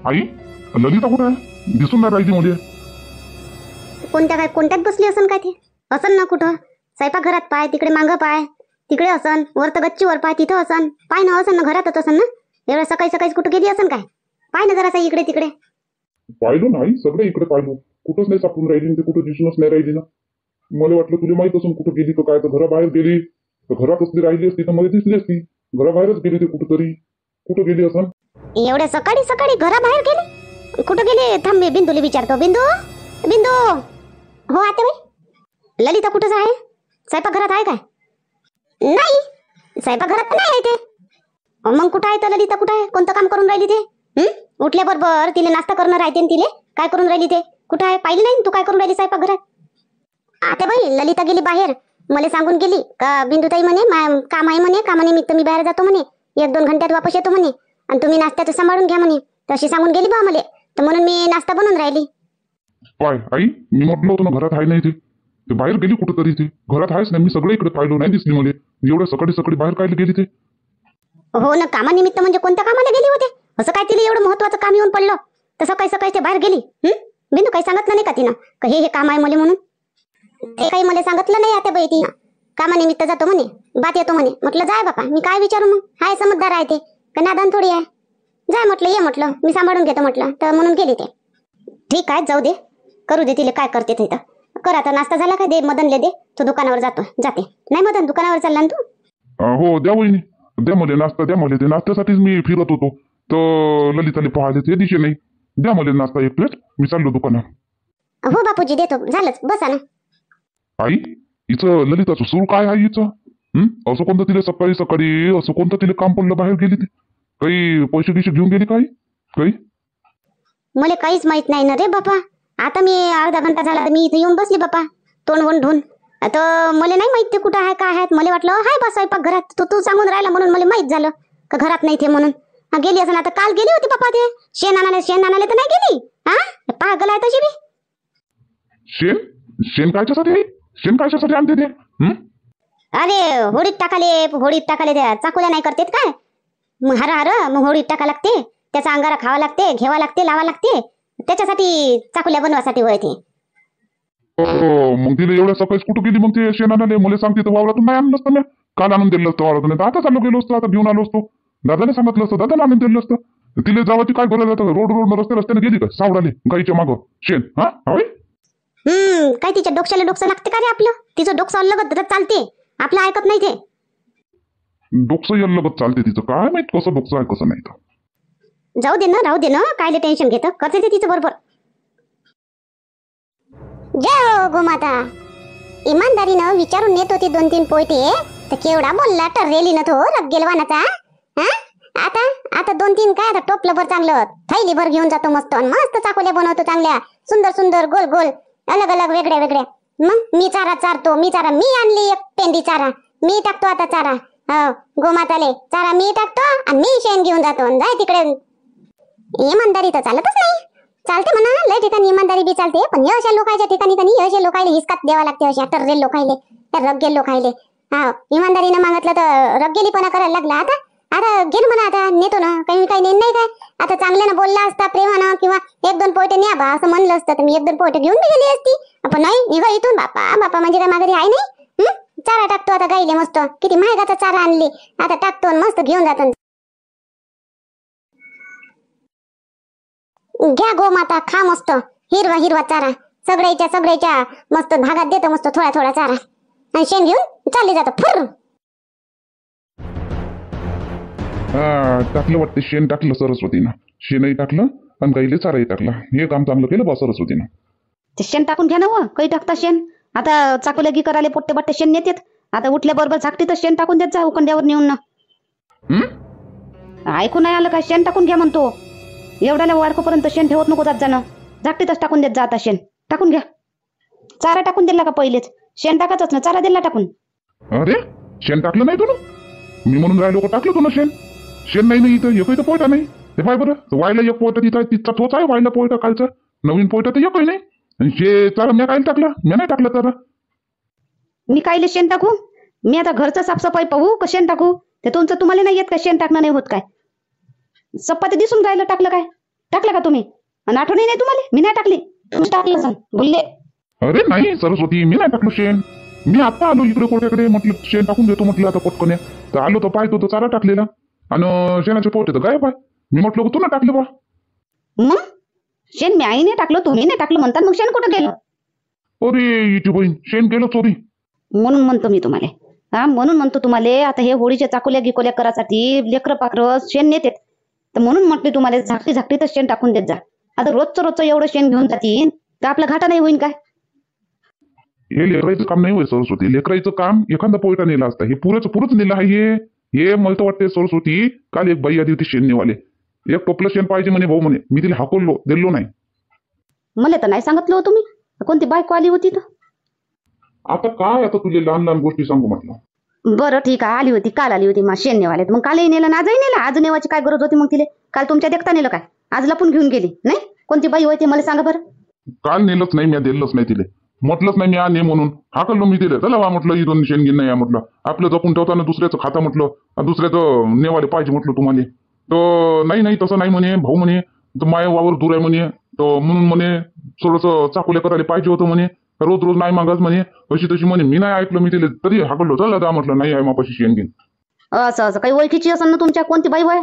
आई, ललिता कुठे आहे? दिसून नाही राहिली म्हणजे. कोणत्यात बसली असन काय ते? असन ना कुठं स्वयंपाक घरात पाय, तिकडे मागं पाय, तिकडे असन, वर तर गच्चीवर पाय, तिथं असन. पाय ना, असन ना, घरातच असन ना. एवढ्या सकाळी सकाळी कुठं गेली असन काय? पाय ना जरासा इकडे तिकडे. पाहिलो नाही, सगळे इकडे पाहिलो, कुठंच नाही सापडून राहिली, ते कुठं दिसूनच नाही राहिली ना. मला वाटलं तुला माहित असून कुठं गेली तर काय, तर घराबाहेर गेली तर घरात असली राहिली असती तर मला दिसली असती. घराबाहेरच गेली ते कुठंतरी. कुठं गेली असन? एवढ्या सकाळी सकाळी घराबाहेर गेली? कुठं गेली? थांब, मी बिंदूला विचारतो. बिंदू, बिंदू. हो आते बाई. ललिता कुठंच आहे? स्वयंपाक घरात आहे काय? नाही, स्वयंपाक घरात नाही आहे ते. मग कुठं आहे तर ललिता? कुठं आहे? कोणतं काम करून राहिली ते? उठल्याबरोबर तिला नाश्ता करणं राहते, तिले काय करून राहिली ते? कुठं आहे? पाहिली नाही तू काय करून राहिली स्वयंपाक घरात? आता बाई, ललिता गेली बाहेर. मला सांगून गेली का बिंदुताई म्हणे काम आहे म्हणे, कामानिमित्त मी बाहेर जातो म्हणे, 1-2 घंट्यात वापस येतो म्हणे, आणि तुम्ही नाश्त्याचं सांभाळून घ्या म्हणे. तशी सांगून गेली बा मला, तर म्हणून मी नाश्ता बनवून राहिली. पाय आई, मी म्हटलं होतं ना घरात आहे नाही ते बाहेर गेली कुठंतरी. ते घरात आहेच नाही, मी सगळे इकडे पाहिलो, नाही दिसली मला. एवढ्या सकाळी सकाळी बाहेर काय गेली ते? हो ना, कामानिमित्त म्हणजे कोणत्या कामाला गेली होते? असं काय तिला एवढं महत्वाचं काम येऊन पडलं तर सकाळी सकाळी ते बाहेर गेली? बिंदू काही सांगितलं नाही का तिनं का हे काम आहे मला म्हणून? ते काही मला सांगितलं नाही आता बाई तिनं. कामानिमित्त जातो म्हणे, बात येतो म्हणे. म्हटलं जाय बापा, मी काय विचारू मग? हाय समजदार आहे ते, का नादान थोडी आहे. जाय म्हटलं, ये म्हटलं, मी सांभाळून घेतो म्हटलं, तर म्हणून गेली ते. ठीक आहे, जाऊ दे, करू दे तिला, काय करते ते तर कर. आता नाश्ता झाला का? दे मदनले दे, तो दुकानावर जाते. नाही मदन, दुकानावर चालला ना तू? हो द्या वहिनी, द्या मला नाश्ता, द्या मला. ते नाश्त्यासाठीच मी फिरत होतो, तर ललिताने पाहिले ते दिसे नाही. द्या मला नाश्ता 1 प्लेट, मी चाललो दुकानात. हो बापूजी, देतो. झालंच, बसा ना. आई, हिचं ललिताचं सूर काय आहे हिचं? असं कोणतं तिला सकाळी सकाळी, असं कोणतं तिला काम पडलं बाहेर गेली ती? काही पैसे गिसे घेऊन गेली काही? मला काहीच माहित नाही ना रे बापा. आता मी अर्धा घंटा झाला तर मी इथे येऊन बसली बापा, तोंड वंढून. आता मला नाही माहित ते कुठं आहे काय आहे. मला वाटलं हाय बा स्वयंपाक घरात, तू सांगून राहिला म्हणून मला माहित झालं का घरात नाही ते म्हणून. गेली असं. आता काल गेली होती बापा ते शेण आणायला तर नाही गेली? पागल आहे तशी बी. शेण कायच्यासाठी आहे? शेण कायच्यासाठी आणते ते? अरे होडीत टाकाले त्या चाकुल्या नाही करतेत काय? मग हर मग होडीत टाका लागते, त्याचा अंगारा खावा लागते, घ्यावा लागते, लावा लागते, त्याच्यासाठी चाकुल्या बनवासाठी होय ते. मग तिला एवढ्या सकाळी कुठं गेली मग ते शेण आणायला? मला सांगते तर वावरातून नाही आणलं असतं मी. काल आणून दिलं असतं वावरातून, आता चालू गेलो असतो, आता घेऊन आलो असतो. दादाने सांगितलं असतं, दादाला आणून दिलं असतं. तिला जावाची काय गरज आहे? रोड रस्त्याने गेली का सावडाली गाईच्या मागं शेण? काय तिच्या डोक्याला डोकं लागते का रे आपलं? तिचं डोकं अलगत चालते, आपलं ऐकत नाही ते. डोकं लगत चालते तिचं, काय माहित कसं डोकं आहे कसं नाही. जाऊ दे ना, राहू दे ना, कायले टेन्शन घेतं, करते ते तिचं बरोबर. जय हो गोमाता. इमानदारीनं विचारून नेत होती 2-3 पोयटे, तर केवढा बोलला टररेली ना तो रग्गेल वानाचा. आता 2-3 काय, आता टोपलं भर चांगलं थैली भर घेऊन जातो मस्त, मस्त चाकोल्या बनवतो चांगल्या, सुंदर सुंदर, गोल गोल, अलग अलग, वेगळ्या वेगळ्या. मग मी चारा चारतो, मी आणली 1 पेंडी चारा, मी टाकतो आता चारा. हो, गोमाताले चारा मी टाकतो आणि मी शेण घेऊन जातो. जाय तिकडे. इमानदारी तर चालतच नाही. चालते म्हणा, लय ठिकाणी इमानदारी बी चालते, पण हे अशा लोकांच्या ठिकाणी अशा लोकायले हिसकात द्यावा लागते, अशा टर्रेल लोकायले, त्या रग्गेल लोकायले. इमानदारीनं मागितलं तर रग्गेलीपणा करायला लागला. आता गेलो म्हणा, आता नेतो ना, काही नेत नाही काय. आता चांगल्यानं बोलला असता, प्रेमानं, किंवा 1-2 पोयटे न्या बा असं म्हणलं असतं, तर मी 1-2 पोयटे घेऊन बी गेली असती. पण नाही, निघा इथून बापा म्हणजे काय माघारी आहे नाही. चारा टाकतो आता गाईले मस्त, किती महागाचा चारा आणली, आता टाकतो मस्त घेऊन जातो. घ्या गोमाता, खा मस्त हिरवा हिरवा चारा, सगळ्याच्या मस्त भागात देतो मस्त थोडा चारा, आणि शेण घेऊन चालले जातो फुर. टाकलं वाटते शेण, टाकलं सरस्वतीनं. शेणही टाकलं आणि गाईले चाराही टाकला. हे काम चांगलं केलं बा सरस्वतीनं. ते शेण टाकून घ्या ना व, काही टाकता शेण. आता चाकुल्या गी करायला पोट्टे बट्टे शेण नेतात. आता उठल्याबरोबर झाकटी तर शेण टाकून देत जा उकंड्यावर नेऊन ना. ऐकून नाही आलं काय? शेण टाकून घ्या म्हणतो. एवढ्याला वाडकोपर्यंत शेण ठेवत नको जात जाणं, झाकटीतच टाकून देत जा. आता शेण टाकून घ्या. चारा टाकून दिला का पहिलेच? शेण टाकायचंच ना, चारा दिला टाकून. अरे शेण टाकलं नाही तुला? मी म्हणून राहिलो का टाकलं तुला शेण नाही इथं एकही तर पोयटा नाही. ते पाय बरं, वायला 1 पोयटा तिथं, तिथचा तोच आहे वायला पोयटा कालचा. नवीन पोयटा तर एकही नाही. आणि चारा मी काय टाकला? मी नाही टाकला चारा. मी कायले शेण टाकू? मी आता घरचं साफसफाई पाहू का शेण टाकू? ते तुमचं तुम्हाला नाही येत का शेण टाकणं नाही होत काय? सप्पा ते दिसून राहिलं टाकलं काय? टाकलं का तुम्ही? आणि आठवणी नाही तुम्हाला? मी नाही टाकली, तुम्ही टाकलं असन, बोलले. अरे नाही सरस्वती, मी नाही टाकलं शेण. मी आता आलो इकडे कोट्याकडे, म्हटलं शेण टाकून देतो म्हटलं आता पटकन. तर आलो तर पाहतो तर चारा टाकलेला आणि शेणाचे पोटे तर गायब आहे. मी म्हटलं तू ना टाकले बा. मग शेण मी आईने टाकलं, तुम्ही नाही टाकलं म्हणतात, मग शेण कुठं गेलं? अरे हिची बहीण, शेण गेलं चोरी. म्हणून म्हणतो मी तुम्हाला, हा म्हणून म्हणतो तुम्हाला, आता हे होळीच्या चाकोल्या गिकोल्या करासाठी लेकरं पाखरं शेण नेतात, तर म्हणून म्हटले तुम्हाला झाकटी झाकटीतच शेण टाकून देत जा. आता रोजचं एवढं शेण घेऊन जातील तर आपला घाटा नाही होईल काय? हे लेकरायचं काम नाही होय सरस्वती. लेकरायचं काम एखादा पोयटा नेला असता, हे पुरंच नेलं आहे. हे मला तर वाटते सरस्वती, काल एक बाई आली होती शेण नेवाले. एक टोपलं शेण पाहिजे म्हणे भाऊ म्हणे. मी तिला हाकललो, दिलो नाही. मला तर नाही सांगितलं हो तुम्ही. कोणती बायको आली होती तर? आता काय, आता तुला लहान लहान गोष्टी सांगू म्हटलं. बरं ठीक आहे, आली होती, काल आली होती मग शेण नेवाले. मग कालही नेलं ना आजही नेलं? आज नेवायची काय गरज होती मग तिले? काल तुमच्या देखता नेलं काय? आज लपून घेऊन गेली नाही? कोणती बाई होती मला सांगा बरं. काल नेलंच नाही, मी दिलंच नाही तिले. म्हटलंच नाही मी ने म्हणून हाकललो मी तिले. चला वा म्हटलं, इथून शेणगिन नाही म्हटलं. आपलं जपून ठेवताना दुसऱ्याचं खाता म्हटलं, दुसऱ्याचं नेवाले पाहिजे म्हटलं तुम्हाला. तर नाही तसं नाही म्हणे भाऊ म्हणे, तर माया वावर दूर आहे म्हणे, तर म्हणून म्हणे थोडंसं चाकोल्या करायला पाहिजे होतं म्हणे. रोज रोज नाही मागाच म्हणे, अशी तशी म्हणे. मी नाही ऐकलं, मी तिले तरी हाकललो. चला जा म्हटलं, नाही आहे मापाशी शेणगिन. असं काही ओळखीची असेल ना तुमच्या? कोणती बाई होय?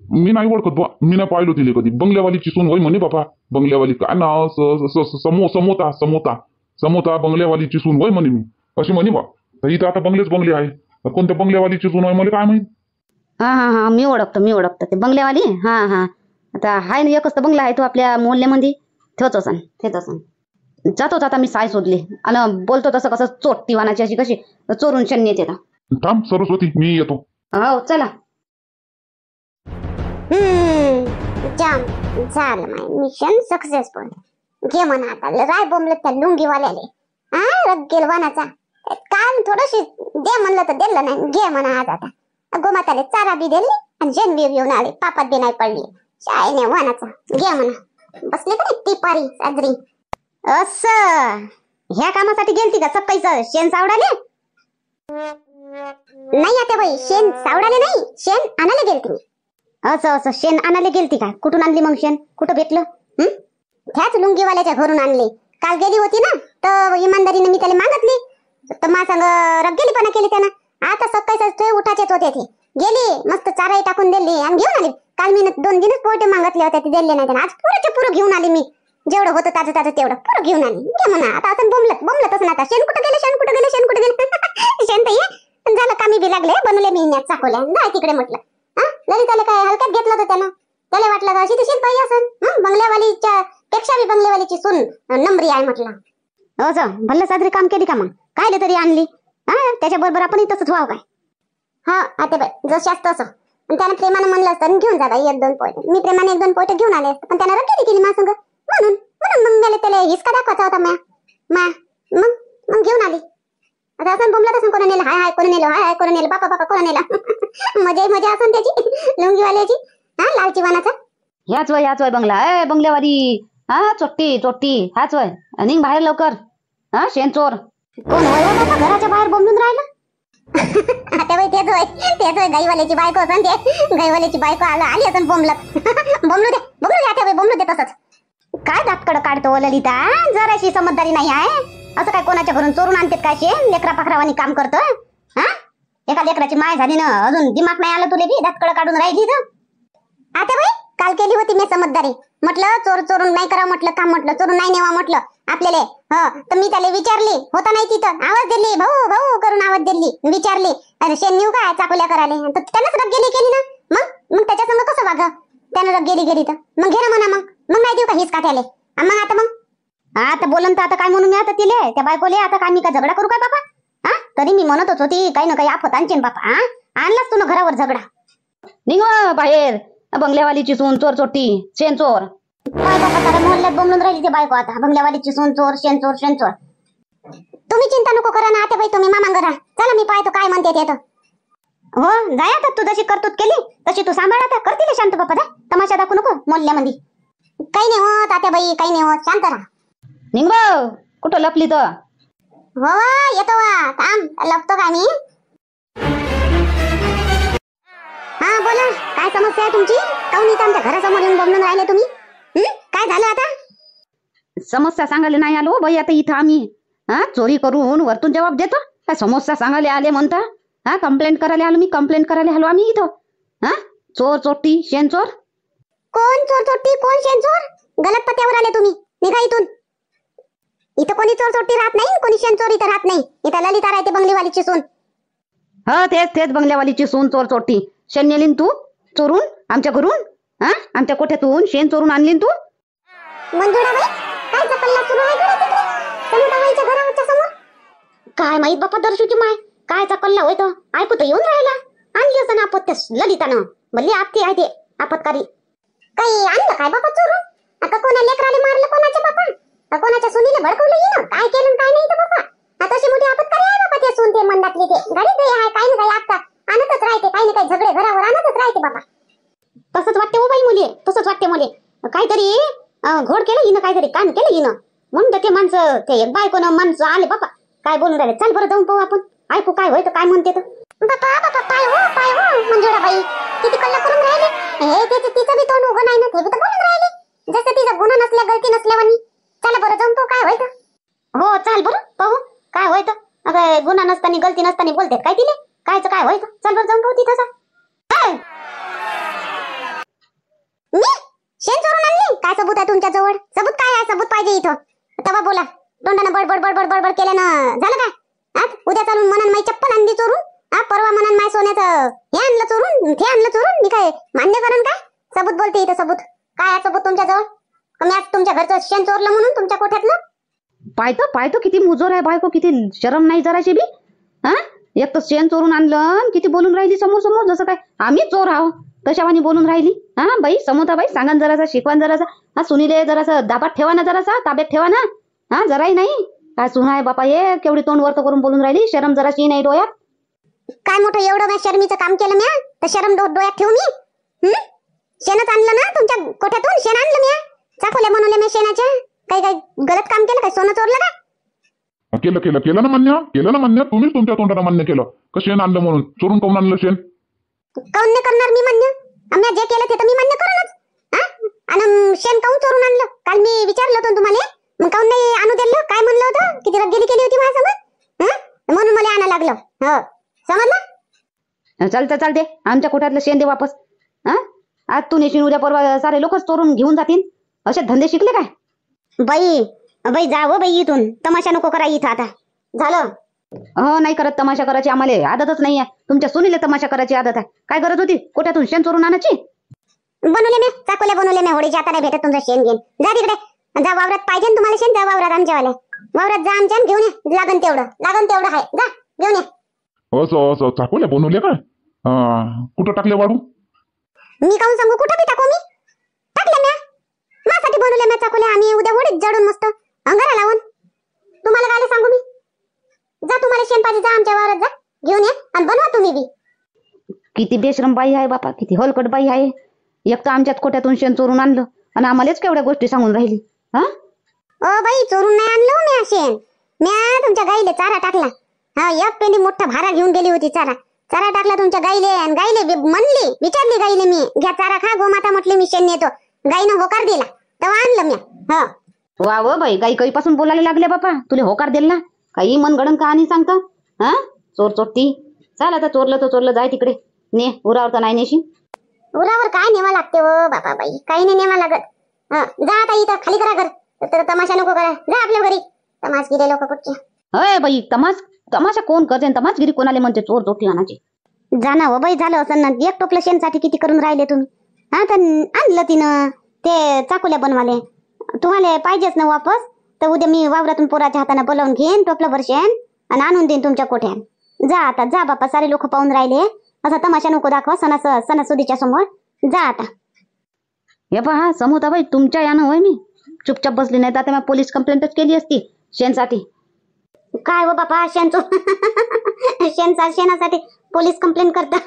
मी नाही ओळखत बा, मी नाही पाहिलो तिले कधी. बंगल्यावालीची सून होय म्हणे बाबा. बंगल्यावाली काय नाव, समोता बंगल्यावालीची सून होय म्हणे मी, अशी म्हणे बा. तर इथं आता बंगले आहे, कोणत्या बंगल्यावालीची सून होय मला काय माहित. हा मी ओळखतो ते बंगल्यावाली. हा आता हाय ना, एकच तर बंगला आहे तो आपल्या मोहल्ल्यामध्ये. ठेवत असन. जातोच आता मी साय शोधली आणि बोलतो तसं कसं चोट वानाची अशी कशी चोरून शेण येते. थांब सरस्वती, मी येतो. हो चला. जाम झालं माय मिशन सक्सेसफुल. घे म्हणा आता राय बोंबलत त्या लुंगीवाल्याले. रग्गेल वानाचा काल थोडीशी दे म्हणलं तर दिलं नाही. घे म्हणा आज आता. गोमाताले चारा बी दिली आणि जेन बी घेऊन आले. पापात बी नाही पडली शाळेने वानाचा. घे म्हणा. बसले का ती पारी साजरी. असं ह्या कामासाठी गेलती का सकाळीच शेण सावडाले? नाही आता बाई, शेण सावडाले नाही, शेण आणायला गेलती मी. असं शेण आणायला गेलती का? कुठून आणली मग शेण? कुठं भेटलं? त्याच लुंगीवाल्याच्या घरून आणली. काल गेली होती ना, तर इमानदारीने मी त्याला मागितली, तर मा संग रग्गेलीपणा केली त्यानं. आता सकाळीच उठाचेच होते ते. गेली मस्त चाराही टाकून दिली आणि घेऊन आली. काल मी 2 दिवस पोटे मागितले होते, ते दिले नाही. आज पुरं घेऊन आली मी. जेवढं होतं ताजं तेवढं पुरं घेऊन आली. घे म्हणा आता. असं बोंबलत असं आता. शेण कुठं गेले? शेण तर ये झालं. कामी बी लागले, बनवले मी चाकोल्या. जाय तिकडे म्हटलं. ललिताला काय हलक्यात घेतलं होतं त्यानं. त्याला वाटलं का अशी तशीच बाई असन. बंगल्यावालीच्या पेक्षा बी बंगल्यावालीची सून नंबरी आहे म्हटलं. असं भल्लं साजरी काम केली का मग? कायले तरी आणली. त्याच्याबरोबर आपणही तसंच व्हावं काय? हा आता बाई जशी असतं असं. पण त्यानं प्रेमानं म्हणलं असतं घेऊन जा बाई 1-2 पोटे. मी प्रेमाने 1-2 पोटे घेऊन आले असते, पण त्यानं रक्केली केली माझ्या संग. म्हणून मग मला त्याला हिसका दाखवायचा होता मग घेऊन आली. आता असं बोंबलत असं कोण नेलं, हाय कोण नेलं, बापा कोण नेला. मजा असन त्याची लुंगीवाल्याची. लालची वानाचा. ह्याच वय बंगला. बंगल्यावाली. चोट्टी हाच वय. निघ बाहेर लवकर. शेण चोर. कोण होय बाबा घराच्या बाहेर बोंबलून राहिलं? आता बाई तेच होय गाईवाल्याची बायको असन. ते गाईवाल्याची बायको आली असन बोंबलत. बोंबलू दे आता बाई, बोंबलू दे तसंच. काय दातकडं काढतो ललिता, जराशी समजदारी नाही आहे. असं काय कोणाच्या घरून चोरून आणतात काय शेण? लेकरा पाखरावानी काम करतोय. एका लेकराची माय झाली ना, अजून दिमाग नाही आलं तुले बी? दातकडं काढून राहिली तर. आता बाई काल केली होती मी समजदारी. म्हटलं चोरून नाही करा म्हटलं काम, म्हटलं चोरून नाही नेवा म्हटलं आपल्याला. तर मी त्याला विचारली, होता नाही तिथं, आवाज दिली, भाऊ करून आवाज दिली, विचारली अरे शेण नेऊ काय चाकोल्या करायला? तर त्यानंच रग्गेली केली ना. मग त्याच्या संग कसं वागा? त्यानं रग्गेली गेली तर मग घे ना म्हणा. मग नाही देऊ का हिसका त्याले? मग आता बोलन तर आता काय म्हणून मी आता तिले त्या बायकोले? आता काय मी काय झगडा करू काय बापा? तरी मी म्हणतच होती काही ना काही आफत आणशील बापा. आणलाच तू ना घरावर झगडा. निघ बाहेर. बंगल्यावालीची सून चोर चोट्टी शेण चोर. काय बापा सारा मोहल्ल्यात बोंबलून राहिली ते बायको आता. बंगल्यावालीची सून चोर, शेण चोर. तुम्ही चिंता नको करा ना आता बाई, तुम्ही मामा घरा चला, मी पाहतो काय म्हणते ते. हो जाय आता. तू जशी करतूत केली तशी तू सांभाळ आता. करतील शांत बापा. जा तमाशा दाखवू नको मोहल्ल्यामध्ये. काही नाही होत आता बाई, काही नाही होत. शांत राहा. निघ कुठं लपली तर? हो येतो वा. थांब लपतो का मी? बोला काय समस्या आहे तुमची? काऊन इथं आमच्या घरासमोर येऊन बोंबलून राहिले तुम्ही? काय झालं आता? समस्या सांगायला नाही आलो बाई आता इथं आम्ही. चोरी करून वरतून जबाब देतो काय? समस्या सांगायला आले म्हणता? कंप्लेंट करायला आलो मी, कंप्लेंट करायला आलो आम्ही इथं. चोर चोट्टी शेण चोर. कोण चोर चोट्टी कोण शेण चोर? गलत पत्त्यावर आले तुम्ही. निघा इथून. इथं कोणी चोर चोट्टी राहत नाही, कोणी शेण चोर इथं राहत नाही. इथं ललिता राहते बंगलीवालीची सून. तेच बंगल्यावालीची सून चोर चोट्टी. शेण नेलीन तू चोरून आमच्या घरून? आमच्या कोठ्यातून शेण चोरून आणलीन तू? मंजुळाबाई काय चपल्ला सुरू आहे गड्या तिकडे सनुताबाईच्या घराच्या समोर? काय माहित बापा दर्शूची माय काय चपल्ला होय तो. ऐकू तर येऊन राहिला. आणली असं आपत्य ललितानं. भल्ली आपती आहे ते आपत्कारी. काही आणलं काय बापा चोरून? आता कोणा लेकराले मारलं कोणाच्या बापा? कोणाच्या सुनीले भडकवलं येणं? काय केलं काय नाही तर बापा? आता अशी मोठी आपत्कारी आहे बापा ते सून ते मंदातली ते. गाडी ते आहे काही ना काही आता आणतच राहते काही ना काही झगडे घरावर आणतच राहते बापा. तसंच वाटते हो बाई मुली, तसंच वाटते मुली. काहीतरी घोड केलं हिनं, काहीतरी कान केलं हिनं म्हणून ते माणसं ते एक बायकोनं माणसं आले बापा. काय बोलून राहिले? चल बरं जाऊन पाहू आपण. ऐकू काय होय तर काय म्हणते तर. बापा बापा पाय हो मंजुळाबाई किती कल्ला करून राहिले. हे तिचं बी तोंड उघं नाही ना, ते बी तर बोलून राहिले जसं तिचा गुन्हा नसल्या गलती नसल्यावानी. चला बरं जाऊन पाहू काय होय तर. हो चाल बरं पाहू काय होय तर. अगं गुन्हा नसताना गलती नसताना बोलते काय तिने? कायचं काय होय तर. चल बरं जाऊन पाहू तिथं. मी शेण चोरून आणली? काय सबूत आहे तुमच्या जवळ? सबूत काय आहे? सबूत पाहिजे इथं. तेव्हा बोला. तोंडानं बडबड केल्यानं झालं काय? उद्या चालून म्हणून माई चप्पल आणली चोरून. परवा म्हणून माय सोन्याचं हे आणलं चोरून, ते आणलं चोरून. मी काय मान्य करण काय? सबूत बोलते इथं. सबूत काय आहे? सबूत तुमच्या जवळ? मी आज तुमच्या घरचं शेण चोरलं म्हणून तुमच्या कोठ्यातलं? पाहतो किती मुजोर आहे बायको. किती शरम नाही जराशी बी. एक तर शेण चोरून आणलं किती बोलून राहिली समोर जसं काय आम्ही चोर आहो तशावानी बोलून राहिली. बाई समोता बाई सांगा जरासा, शिकवा जरासा. सुनीले जरासा दाबात ठेवा ना, जरासा ताब्यात ठेवा ना. जराही नाही. काय सुना आहे बापा हे केवढी तोंड वरत करून बोलून राहिली. शरम जराशी नाही डोळ्यात? काय मोठं एवढं मी शर्मीचं काम केलं म्या तर शरम डोळ्यात ठेवू मी? शेणच आणलं ना तुमच्या कोठ्यातून? शेण आणलं म्या. चाकोल्या बनवल्या मी शेणाच्या. काही गलत काम केलं काय? सोनं चोरलं का? केलं ना मान्य. तुम्हीच तुमच्या तोंडानं मान्य केलं का शेण आणलं म्हणून. चोरून काऊन आणलं शेण? काऊन नाही करणार मी मान्य? आम्ही जे केलं ते तर मी मान्य करूनच. आणि शेण काऊन चोरून आणलं? काल मी विचारलं होतं तुम्हाला. मग काऊन नाही आणू दिलं? काय म्हणलं होतं? किती रगेली केली होती माझ्यासोबत म्हणून मला आणा लागलं. हो समजलं? चालते आमच्या कोठ्यातलं शेण दे वापस. आज तू नेशील उद्या परवा सारे लोकच चोरून घेऊन जातील. असे धंदे शिकले काय? बाई जावं बाई इथून. तमाशा नको करा इथं आता. झालं? हो नाही करत तमाशा करायची. आम्हाला आदतच नाही आहे. तुमच्या सुनीले तमाशा करायची आदत आहे. काय गरज होती कोठ्यातून शेण चोरून आणायची? बनवले मी चाकोल्या बनवले मी. होडीच्या आता नाही भेटत तुमचं शेण घेऊन. जा तिकडे. जा वावरात पाहिजे ना तुम्हाला शेण? जा वावरात आमच्यावाल्या वावरात जा आमच्या घेऊन ये. लागन तेवढं आहे. जा घेऊन ये. असं चाकोल्या बनवले काय? कुठं टाकले वाढू? मी काऊन सांगू कुठं बी टाकू? मी टाकले म्या. माझ्यासाठी बनवले म्या चाकोल्या. आम्ही उद्या होडीत जडून मस्त अंगारा लावून. तुम्हाला काय सांगू मी? जा तुम्हाला शेण पाहिजे जा आमच्या वावरात जा घेऊन ये आणि बनवा तुम्ही बी. किती बेशरम बाई आहे बापा. किती हलकट बाई आहे. एक तर आमच्याच कोठ्यातून शेण चोरून आणलं आणि आम्हालाच केवढ्या गोष्टी सांगून राहिली. ओ बाई चोरून नाही आणलं म्या शेण. म्या तुमच्या गाईले चारा टाकला. एक पेंडी मोठा भारा घेऊन गेली होती. चारा टाकला तुमच्या गाईले. आणि गाईले म्हणली विचारली गाईले मी घ्या चारा खा गोमाता म्हटले मी शेण नेतो. गाईनं होकार दिला तेव्हा आणलं म्या. वा व बाई गाई काहीपासून बोलायला लागले बापा. तुले होकार दिल ना? काही मनगडन कहाणी सांगता? चोर चोट्टी. चाल आता चोरलं तर चोरलं. जाय तिकडे ने. उरावर तर नाही नेशी. उरावर काय नेवा लागते हो बाबा बाई? काही नाही नेवा लागत. जा आता इथं खाली करा घर. तर तमाशा नको करा. जा आपल्या घरी. तमाशगिरी लोक कुठचे? अय बाई तमाशा कोण करते? तमाशगिरी कोणाले म्हणते? चोर चोट्टी आणायची. जा ना हो बाई. झालं असं ना. एक टोपलं शेणसाठी किती करून राहिले तुम्ही. तर आणलं तिनं ते चाकोल्या बनवाले. तुम्हाला पाहिजेच ना वापस तर उद्या मी वावरातून पोराच्या हाताने बोलावून घेईन टोपलं भर शेण आणि आणून देईन तुमच्या कोठ्यात. जा आता जा बापा. सारे लोक पाहून राहिले. असा तमाशा नको दाखवा सणासुदीच्या समोर. जा आता. हे पहा समोताबाई तुमच्या यानं होय मी चुपचाप बसली. नाही तर आता मी पोलीस कंप्लेंटच केली असती शेणसाठी. काय हो बापा शेणासाठी पोलीस कंप्लेंट करता?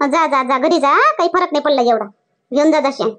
जा घरी जा. काही फरक नाही पडला एवढा. घेऊन जा शेण.